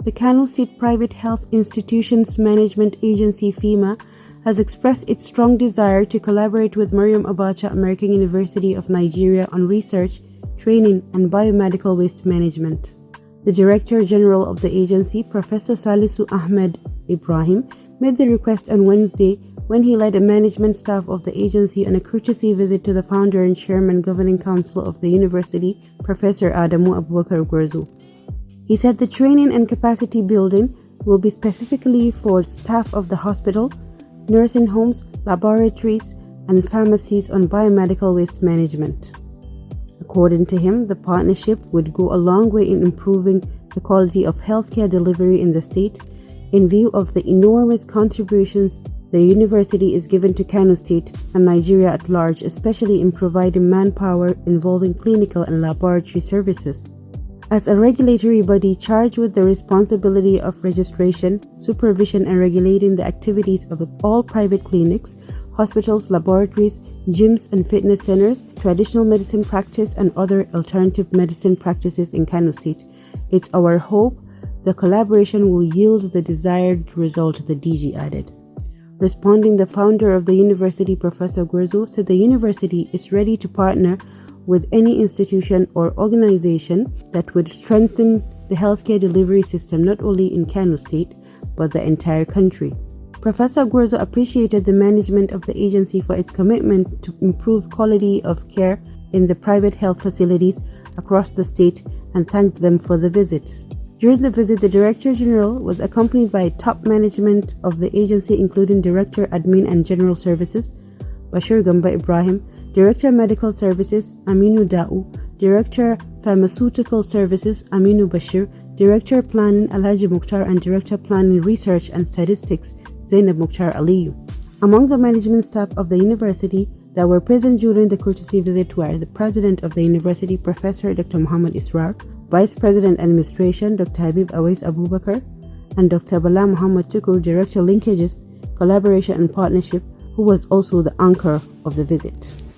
The Kano State Private Health Institutions Management Agency (FEMA) has expressed its strong desire to collaborate with Maryam Abacha American University of Nigeria on research, training, and biomedical waste management. The Director General of the agency, Professor Salisu Ahmed Ibrahim, made the request on Wednesday when he led a management staff of the agency on a courtesy visit to the founder and chairman governing council of the university, Professor Adamu Abubakar Gwarzo. He said the training and capacity building will be specifically for staff of the hospital, nursing homes, laboratories, and pharmacies on biomedical waste management. According to him, the partnership would go a long way in improving the quality of healthcare delivery in the state, in view of the enormous contributions the university is given to Kano State and Nigeria at large, especially in providing manpower involving clinical and laboratory services. As a regulatory body charged with the responsibility of registration, supervision, and regulating the activities of all private clinics, hospitals, laboratories, gyms and fitness centers, traditional medicine practice, and other alternative medicine practices in Kano State, it's our hope the collaboration will yield the desired result, the DG added. Responding, the founder of the university, Professor Gwarzo, said the university is ready to partner with any institution or organization that would strengthen the healthcare delivery system not only in Kano State, but the entire country. Professor Gwarzo appreciated the management of the agency for its commitment to improve quality of care in the private health facilities across the state and thanked them for the visit. During the visit, the Director General was accompanied by top management of the agency, including Director Admin and General Services, Bashir Gamba Ibrahim, Director Medical Services, Aminu Da'u, Director Pharmaceutical Services, Aminu Bashir, Director Planning, Alhaji Mukhtar, and Director Planning Research and Statistics, Zainab Mukhtar Aliyu. Among the management staff of the university that were present during the courtesy visit were the President of the university, Professor Dr. Muhammad Israr, Vice President Administration, Dr. Habib Awais Abubakar, and Dr. Bala Muhammad Tukur, Director Linkages, Collaboration and Partnership, who was also the anchor of the visit.